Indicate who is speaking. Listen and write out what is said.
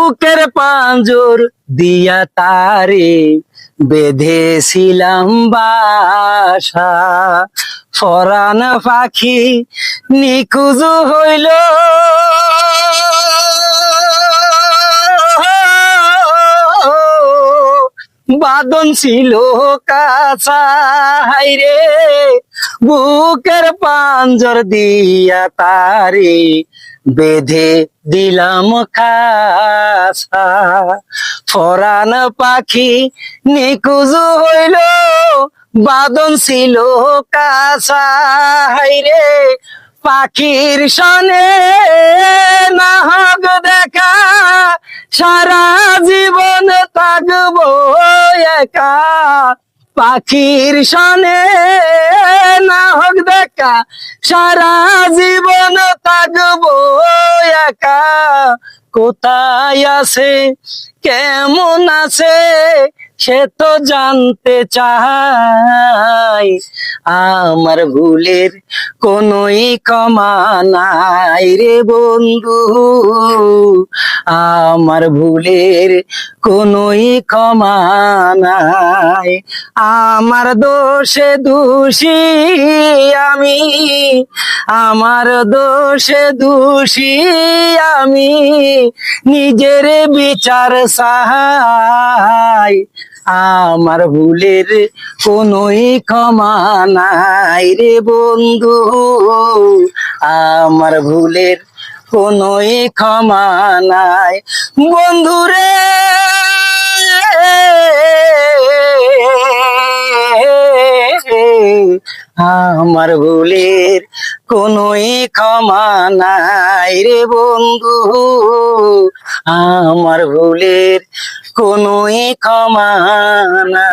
Speaker 1: বুকের পাঁজর দিয়া তারে বেঁধেছিলাম বাসা, পরাণ পাখি নিখোঁজ হইল, বাদন ছিল কাঁচা, হাইরে বুকের পাঁজর দিয়া তারে বেঁধে দিলাম খাসা, পরাণ পাখি নিখোঁজ হইল, বাদন ছিল কাঁচা, হাইরে পাখির সনে না হোক দেখা, সারা জীবন থাকবো একা, পাখির সনে না হোক দেখা, সারা জীবন থাকবো একা, কোথায় আছে কেমন আছে সে তো জানতে চাই, আমার ভুলের কোনোই ক্ষমা নাই রে বন্ধু, আমার ভুলের কোনোই ক্ষমা নাই, আমার দোষে দোষী আমি, আমার দোষে দোষী আমি, নিজের বিচার চাই, আমার ভুলের কোনোই ক্ষমা নাই রে বন্ধু, আমার ভুলের কোনোই ক্ষমা নাই বন্ধুরে, আমার ভুলের কোনোই ক্ষমা নাই রে বন্ধু, আমার ভুলের কোনোই ক্ষমা নাই।